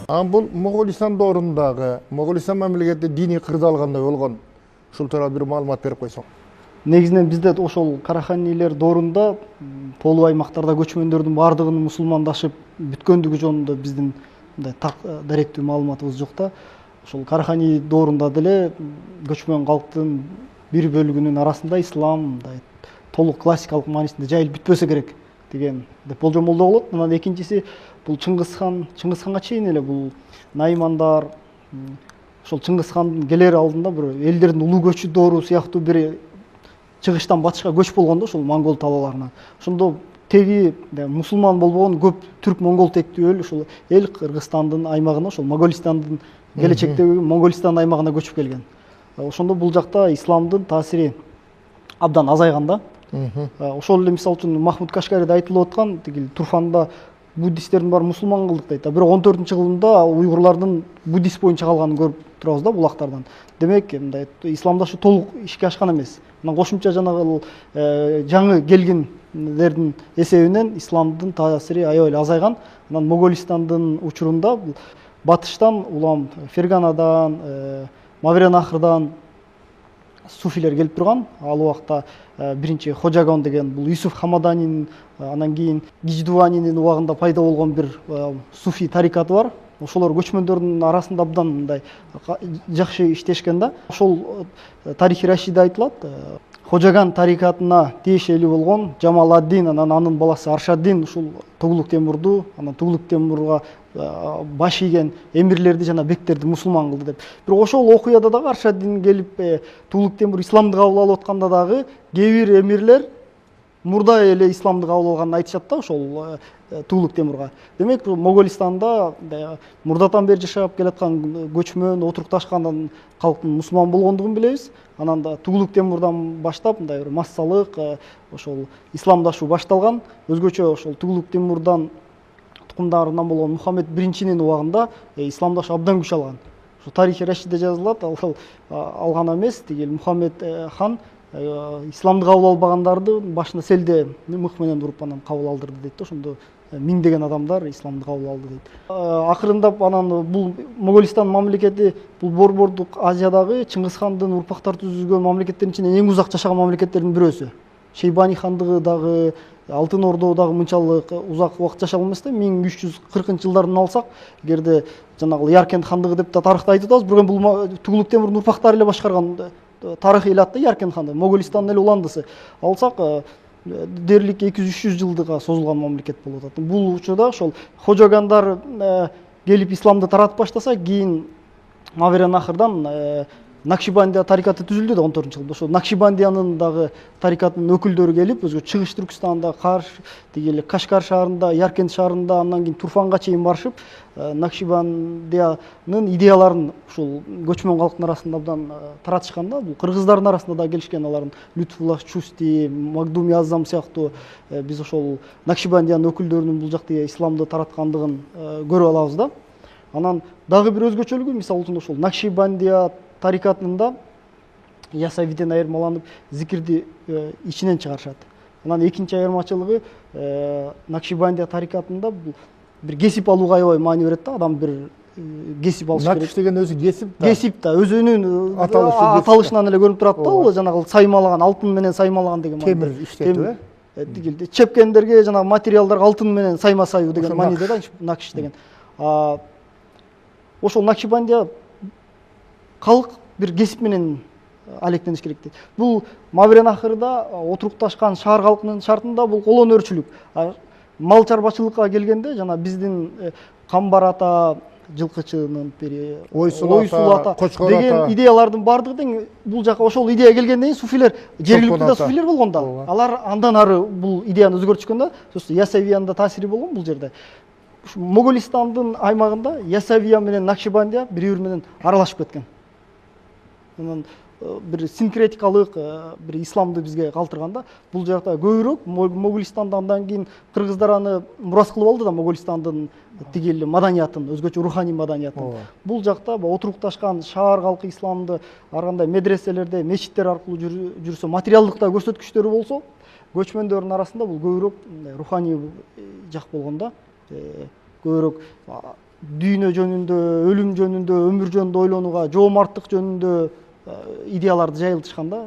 Бул Моголистан доорундағы, Моголистан мамлекети диний кырдаалгандай болгон. Ушул тууралуу бир маалымат берип койсоң. Негизинен бизде ошол Караханилер доорунда толук аймактарда көчмөндөрдүн баардыгынын мусулмандашып бүткөндүгү жөнүндө биздин мындай так даректүү маалыматыбыз жок да. Ошол Карахани доорунда деле көчмөн калктын бир бөлүгүнүн арасында ислам мындай толук классикалык маанисинде жайылып бүтпөсө керек деген деп болжомолдо болот. Анан экинчиси бул Чыңгызханга чейин эле бул Наймандар ошол Чыңгызхандын келер алдында бір элдердин улуу көчү доору сыяктуу бир чыгыштан батышка көч болгон да ошол монгол талааларынан. Ошондо теги мусулман болбогон көп түрк монгол тектүү эл ошол эл Кыргызстандын аймагына, ошол Моголистандын келечектеги Моголистандын аймагына көчүп келген. Ошондо бул жакта исламдын таасири абдан азайган да. Ошол эле мисалы үчүн Махмуд Кашгариде айтылып аткан тиги Турфанда буддисттердин баары мусулман кылдык дейт. Бирок 14-кылымда уйгурлардын буддист боюнча калганын көрүп турабыз да булактардан. Демек, мындай исламдашы толук ишке ашкан эмес. Анан кошумча жанагы жаңы келгендердин эсебинен исламдын таасири аябай эле азайган. Анан Моголистандын учурунда батыштан улам Ферганадан, Мавренахрдан суфилер келип турган. Ал убакта биринчи Ходжагон деген бул Юсуф Хамаданин, анан кийин Гиждуванинин убагында пайда болгон бир суфи тарикаты бар. Ошолор көчмөндөрдүн арасында абдан мындай жакшы иштешкен да. Ошол тарихи Рашида айтылат. Ходжаган тарикатына тиешелүү болгон Жамаладдин, анан анын баласы Аршаддин ушул Тугулук Темурду, анан Тугулук Темурга баш ийген эмирлерди жана бектерди мусулман кылды деп. Бирок ошол окуяда дагы Аршаддин келип Тугулук Темур исламды кабыл алып атканда дагы кээ бир эмирлер мурда эле исламды кабыл алганын айтышат да ошол Тугулук Темурга. Демек, Моголистанда мурдатан бери жашап келаткан көчмөн, отурукташкан калктын мусулман болгондугун билебиз. Анан да Тугулук Темурдан баштап мындай бир массалык ошол исламдашуу башталган. Өзгөчө ошол Тугулук Темурдан тукумдарынан болгон Мухаммед биринчинин убагында исламдашуу абдан күч алган. Ошо тарихи Рашидде жазылат, ал гана эмес, тиги Мухаммед хан исламды кабыл албагандарды башына селде мык менен уруп анан кабыл алдырды дейт. Ошондо миңдеген адамдар исламды кабыл алды дейт. Акырындап анан бул Моголистан мамлекети бул Борбордук Азиядагы Чыңгызхандын урпактары түзүлгөн мамлекеттердин ичинен эң узак жашаган мамлекеттердин бирөөсү. Шейбани хандыгы дагы, Алтын Ордо дагы мынчалык узак убакыт жашаган эмес да. 1340-жылдарын алсак, эгерде жанагы Яркент хандыгы деп да тарыхта айтып атабыз, бирок бул Тугулук Темурдун урпактары эле башкарган тарыхый эле атты Яркент ханды, Моголистандын эле уландысы. Алсак дээрлик 200-300 жылдыга созулган мамлекет болуп атат. Бул учурда ошол Ходжагандар келип исламды таратып баштаса, кийин Мавренахрдан Накшибандия тарикаты түзүлдү да 14-жылда. Ошол Накшибандиянын дагы тарикатынын өкүлдөрү келип, өзгө чыгыш Түркстанда, Карш, тигил Кашкар шаарында, Яркент шаарында, андан кийин Турфанга чейин барышып, Накшибандиянын идеяларын ушул көчмөн калктын арасында абдан таратышкан да. Бул кыргыздардын арасында да келишкен, алардын Лютфуллах Чусти, Магдуми Азам сыяктуу биз ошол Накшибандиянын өкүлдөрүнүн бул жакта исламды тараткандыгын көрүп алабыз да. Анан дагы бир өзгөчөлүгү, мисалы үчүн ошол Накшибандия тарикатында Ясавиден айырмаланып зикирди ичинен чыгарышат. Анан экинчи айырмачылыгы Накшибандия тарикатында бир кесип алууга аябай маани берет да. Адам бир кесип алыш керек. Накш деген өзү кесип да. Кесип да, өзүнүн аталышынан эле көрүнүп турат да. Ал жанагы саймалаган, алтын менен саймалаган деген маани. Темир иштетүү, Тигилди чепкендерге жанагы материалдар алтын менен сайма саюу деген мааниде да Накш деген. Ошол Накшибандия калк бир кесип менен алектениш керек дейт. Бул Мавренахрда отурукташкан шаар калкынын шартында бул колон өрчүлүк. Мал чарбачылыкка келгенде жана биздин Камбар ата, жылкычынын бири, Ойсул ата деген идеялардын баардыгы тең бул жака ошол идея келгенден кийин суфилер жергиликтүү да суфилер болгон да. Алар андан ары бул идеяны өзгөртүшкөн да. Ясавиянын да таасири болгон бул жерде. Моголистандын аймагында Ясавия менен Накшибандия бири-бири менен аралашып кеткен. Анан бир синкретикалык бир исламды бизге калтырганда, бул жакта көбүрөөк Моголистанда андан кийин кыргыздар аны мурас кылып алды да, Моголистандын тигил маданиятын, өзгөчө руханий маданиятын. Бул жакта отурукташкан шаар калкы исламды ар кандай медреселерде, мечиттер аркылуу жүрсө, материалдык да көрсөткүчтөрү болсо, көчмөндөрдүн арасында бул көбүрөөк руханий жак болгондо, көбүрөөк дүйнө жөнүндө, өлүм жөнүндө, өмүр жөнүндө ойлонууга, жоомарттык жөнүндө идеяларды жайылтышкан да.